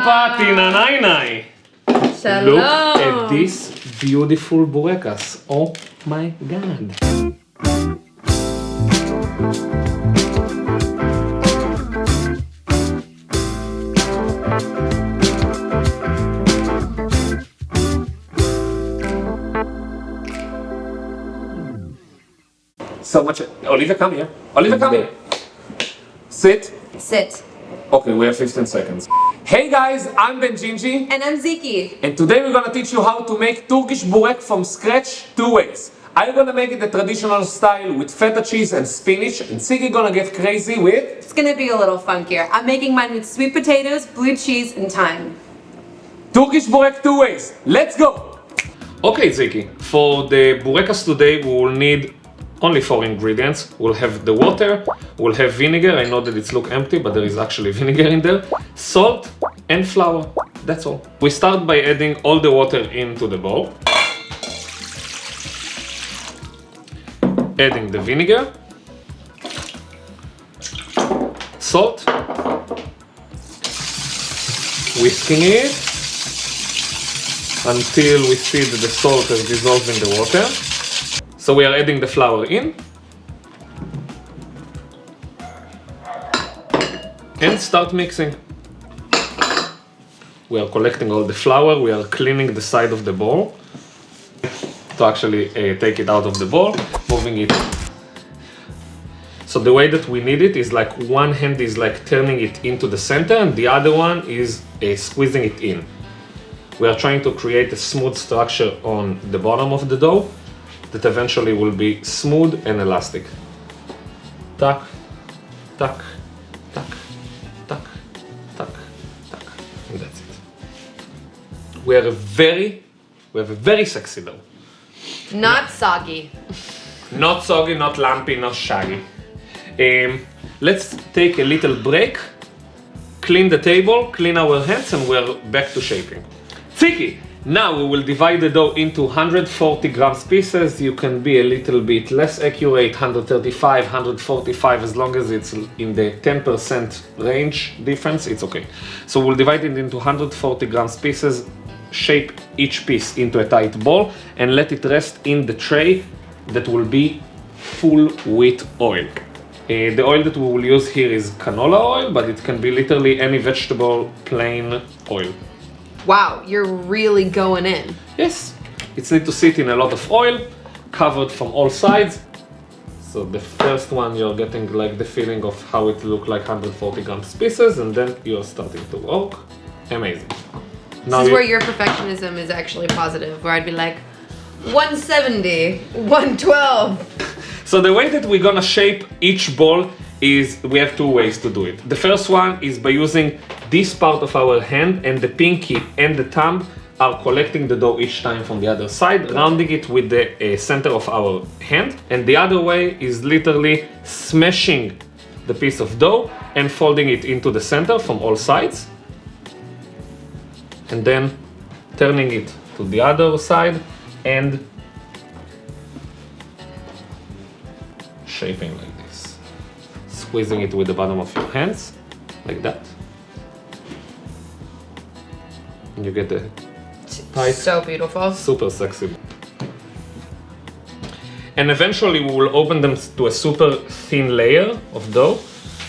Patina nai nai. Shalom. Look at this beautiful Bourekas. Oh my god. So much. Olivia, come here. Olivia, come here. Sit. Sit. Okay, we have 15 seconds. Hey guys, I'm BenGingi. And I'm Zikki. And today we're gonna teach you how to make Turkish Börek from scratch 2 ways. I'm gonna make it the traditional style with feta cheese and spinach, and Zikki gonna get crazy with... It's gonna be a little funkier. I'm making mine with sweet potatoes, blue cheese, and thyme. Turkish Börek 2 ways. Let's go! Okay, Zikki, for the Burekas today we will need only 4 ingredients. We'll have the water, we'll have vinegar, I know that it's look empty, but there is actually vinegar in there, salt and flour, that's all. We start by adding all the water into the bowl. Adding the vinegar, salt, whisking it until we see that the salt has dissolved in the water. So we are adding the flour in and start mixing. We are collecting all the flour, we are cleaning the side of the bowl to actually take it out of the bowl, moving it. So the way that we need it is like one hand is like turning it into the center and the other one is squeezing it in. We are trying to create a smooth structure on the bottom of the dough that eventually will be smooth and elastic. Tuck, tuck, tuck, tuck, tuck, tuck, and that's it. We have a very sexy dough. Not soggy. Not soggy, not lumpy, not shaggy. Let's take a little break, clean the table, clean our hands, and we're back to shaping. Zikki! Now we will divide the dough into 140 grams pieces. You can be a little bit less accurate, 135, 145, as long as it's in the 10% range difference, it's okay. So we'll divide it into 140 grams pieces, shape each piece into a tight ball, and let it rest in the tray that will be full with oil. The oil that we will use here is canola oil, but it can be literally any vegetable plain oil. Wow, you're really going in. Yes, it's need to sit in a lot of oil, covered from all sides. So the first one you're getting like the feeling of how it look like 140 grams pieces, and then you're starting to work. Amazing. This is where your perfectionism is actually positive, where I'd be like, 170, 112. So the way that we're gonna shape each ball is we have 2 ways to do it. The first one is by using this part of our hand, and the pinky and the thumb are collecting the dough each time from the other side, rounding it with the center of our hand. And the other way is literally smashing the piece of dough and folding it into the center from all sides. And then turning it to the other side and shaping like this. Squeezing it with the bottom of your hands, like that. And you get the tight, so beautiful, super sexy. And eventually we will open them to a super thin layer of dough,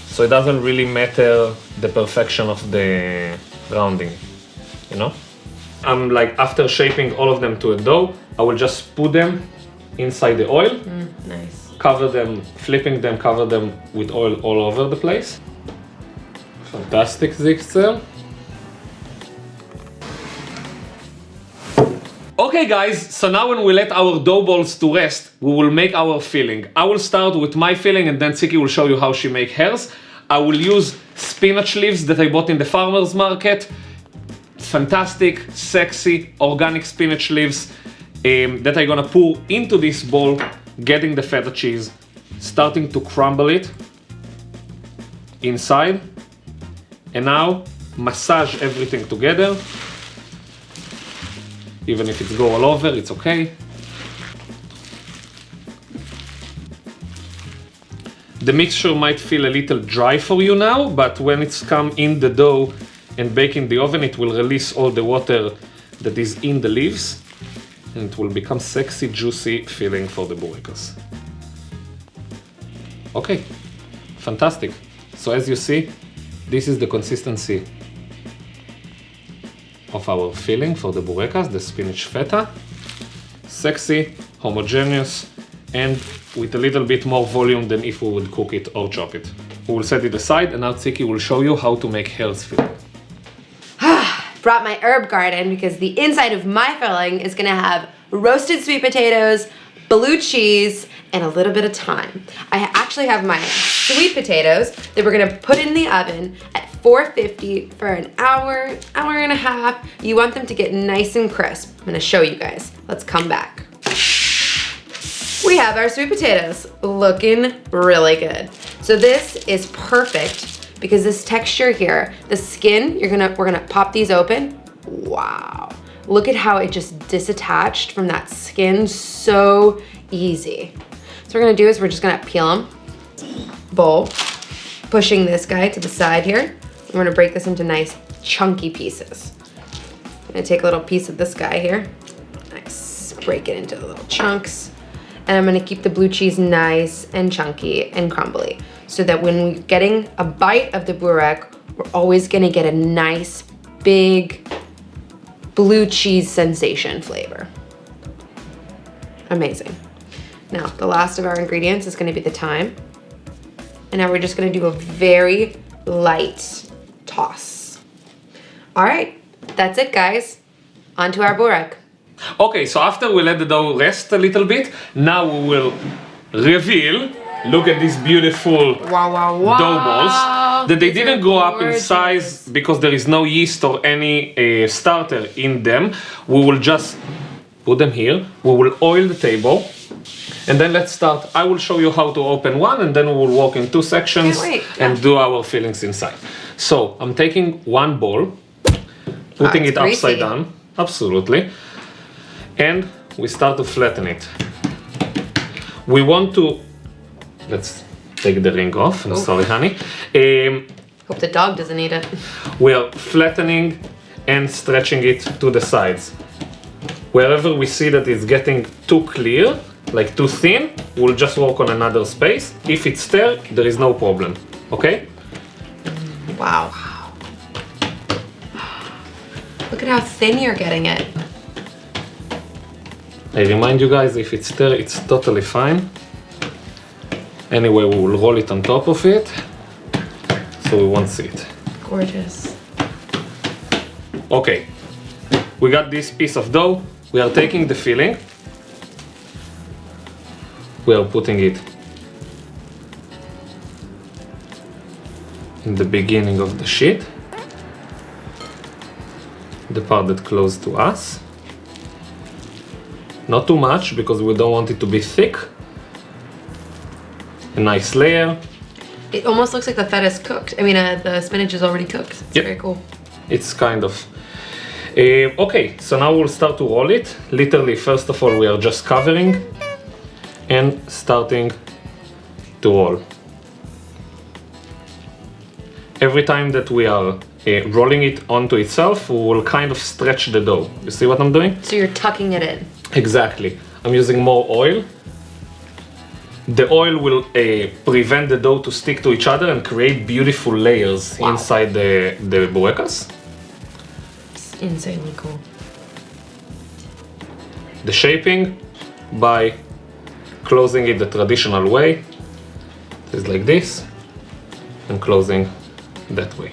so it doesn't really matter the perfection of the rounding, you know? I'm like, after shaping all of them to a dough, I will just put them inside the oil. Nice. Cover them, flipping them, cover them with oil all over the place. Fantastic, Zikki. Okay guys, so now when we let our dough balls to rest, we will make our filling. I will start with my filling and then Zikki will show you how she makes hers. I will use spinach leaves that I bought in the farmer's market. Fantastic, sexy, organic spinach leaves that I'm gonna pour into this bowl, getting the feta cheese, starting to crumble it inside, and now massage everything together. Even if it go all over, it's okay. The mixture might feel a little dry for you now, but when it's come in the dough, and bake in the oven. It will release all the water that is in the leaves, and it will become sexy, juicy filling for the Burekas. Okay, fantastic. So as you see, this is the consistency of our filling for the Burekas, the spinach feta. Sexy, homogeneous, and with a little bit more volume than if we would cook it or chop it. We will set it aside, and now Zikki will show you how to make Hell's filling. Brought my herb garden because the inside of my filling is gonna have roasted sweet potatoes, blue cheese, and a little bit of thyme. I actually have my sweet potatoes that we're gonna put in the oven at 450 for an hour, hour and a half. You want them to get nice and crisp. I'm gonna show you guys. Let's come back. We have our sweet potatoes looking really good. So this is perfect because this texture here, the skin, we're gonna pop these open. Wow. Look at how it just disattached from that skin, so easy. So what we're gonna do is we're just gonna peel them, bowl, pushing this guy to the side here. We're gonna break this into nice chunky pieces. I'm gonna take a little piece of this guy here, nice, break it into the little chunks. And I'm gonna keep the blue cheese nice and chunky and crumbly so that when we're getting a bite of the Burek, we're always gonna get a nice, big blue cheese sensation flavor. Amazing. Now, the last of our ingredients is gonna be the thyme. And now we're just gonna do a very light toss. All right, that's it, guys. On to our Borek. Okay, so after we let the dough rest a little bit, now we will reveal, look at these beautiful Wow. dough balls, that they These didn't are go up in gorgeous. size because there is no yeast or any starter in them. We will just put them here, we will oil the table, and then let's start. I will show you how to open one, and then we will walk in two sections Can't wait, and do our fillings inside. So I'm taking one bowl, putting it's it upside greasy. down, absolutely. And we start to flatten it. We want to, let's take the ring off, I'm sorry honey. Hope the dog doesn't eat it. We are flattening and stretching it to the sides. Wherever we see that it's getting too clear, like too thin, we'll just work on another space. If it's there, there is no problem, okay? Wow. Look at how thin you're getting it. I remind you guys, if it's there, it's totally fine. Anyway, we will roll it on top of it, so we won't see it. Gorgeous. Okay, we got this piece of dough. We are taking the filling. We are putting it in the beginning of the sheet, the part that close to us. Not too much, because we don't want it to be thick. A nice layer. It almost looks like the feta is cooked. I mean, the spinach is already cooked. It's Yep. very cool. It's kind of... okay, so now we'll start to roll it. Literally, first of all, we are just covering and starting to roll. Every time that we are rolling it onto itself, we will kind of stretch the dough. You see what I'm doing? So you're tucking it in. Exactly. I'm using more oil. The oil will prevent the dough to stick to each other and create beautiful layers inside the Bourekas. It's insanely cool. The shaping, by closing it the traditional way, is like this, and closing that way.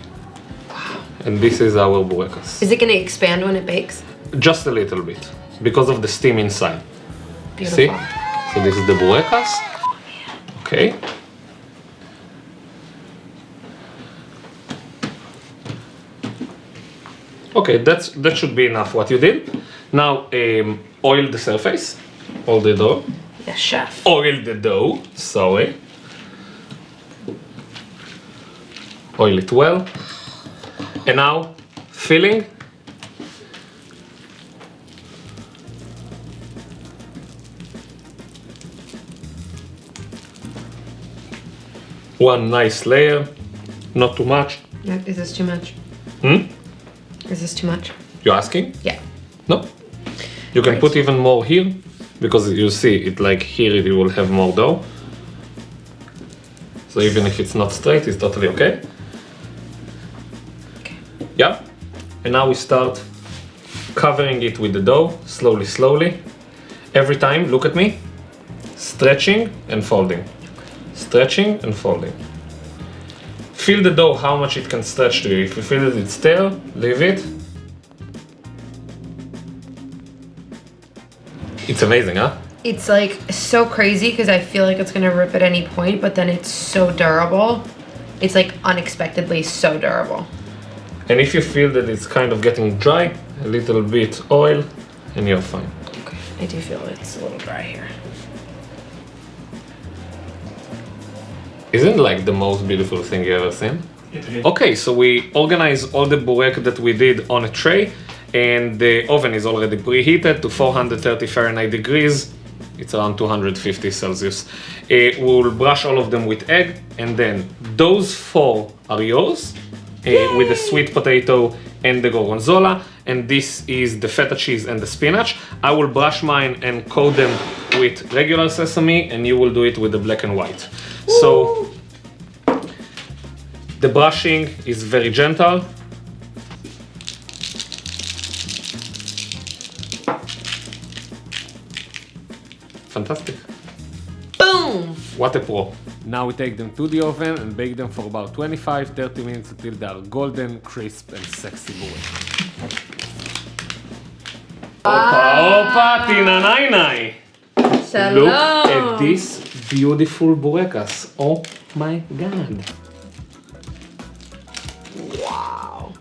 Wow. And this is our Bourekas. Is it going to expand when it bakes? Just a little bit, because of the steam inside. Beautiful. See? So this is the Bourekas. Okay. Okay, that should be enough what you did. Now oil the surface, oil the dough. Yes, chef. Oil the dough, sorry. Oil it well. And now, filling. One nice layer, not too much. Is this too much? Hmm? Is this too much? You're asking? Yeah. No. You can Right. put even more here, because you see it like here it will have more dough. So even if it's not straight, it's totally okay. Okay. Yeah. And now we start covering it with the dough, slowly, slowly. Every time, look at me, stretching and folding. Stretching and folding. Feel the dough, how much it can stretch to you. If you feel that it's stale, leave it. It's amazing, huh? It's like so crazy because I feel like it's gonna rip at any point, but then it's so durable. It's like unexpectedly so durable. And if you feel that it's kind of getting dry, a little bit oil, and you're fine. Okay, I do feel it's a little dry here. Isn't like the most beautiful thing you ever seen? Okay, so we organize all the burek that we did on a tray, and the oven is already preheated to 430 Fahrenheit degrees. It's around 250 Celsius. We'll brush all of them with egg, and then those 4 are yours, with the sweet potato and the gorgonzola, and this is the feta cheese and the spinach. I will brush mine and coat them with regular sesame, and you will do it with the black and white. So the brushing is very gentle. Fantastic. Boom! What a pro. Now we take them to the oven and bake them for about 25-30 minutes until they are golden, crisp and sexy burek. Opa, opa, tina nai nai. Shalom! Look at this beautiful Bourekas. Oh my god. Wow.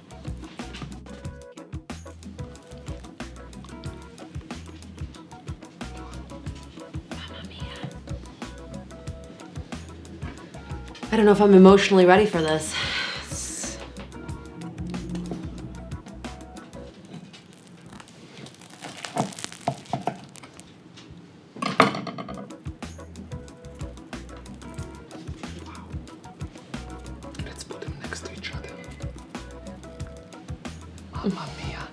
I don't know if I'm emotionally ready for this. Let's put them next to each other. Mamma mia.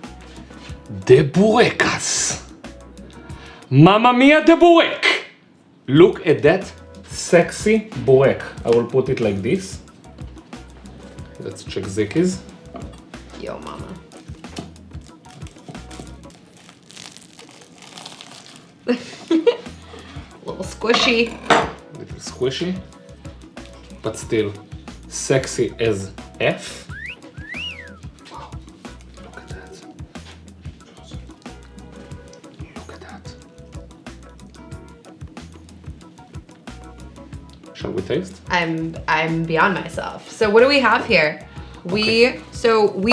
The Bourekas. Mamma mia, the Burek. Look at that sexy borek. I will put it like this. Let's check Zikki's. Yo, mama. Little squishy. Little squishy, but still sexy as F. Wow, look at that. Look at that. Shall we taste? I'm beyond myself. So what do we have here? We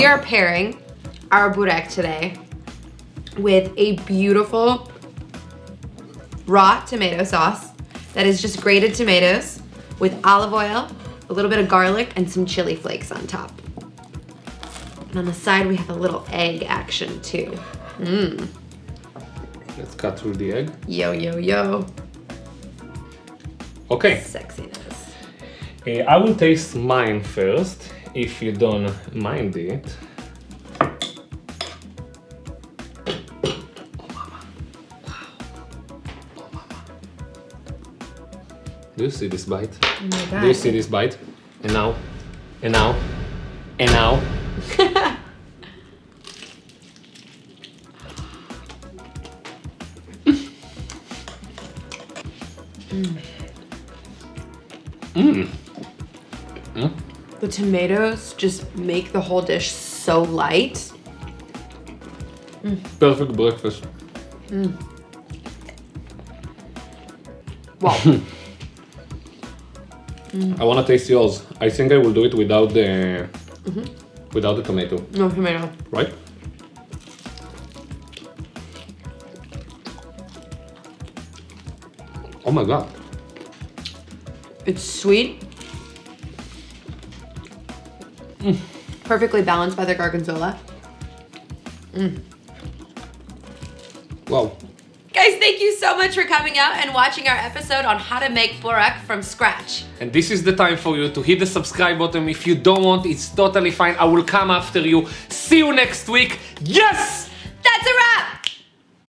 are pairing our Burek today with a beautiful raw tomato sauce that is just grated tomatoes with olive oil, a little bit of garlic, and some chili flakes on top. And on the side we have a little egg action too. Mmm. Let's cut through the egg. Yo, yo, yo. Okay. Sexiness. I will taste mine first, if you don't mind it. Oh mama. Wow. Oh mama. Do you see this bite? Oh my god. Do you see this bite? And now, and now, and now. The tomatoes just make the whole dish so light. Perfect breakfast. Wow. I want to taste yours. I think I will do it without the tomato, No tomato. right? Oh my god. It's sweet. Perfectly balanced by the gorgonzola. Wow. Guys, thank you so much for coming out and watching our episode on how to make borek from scratch. And this is the time for you to hit the subscribe button. If you don't want, it's totally fine. I will come after you. See you next week. Yes!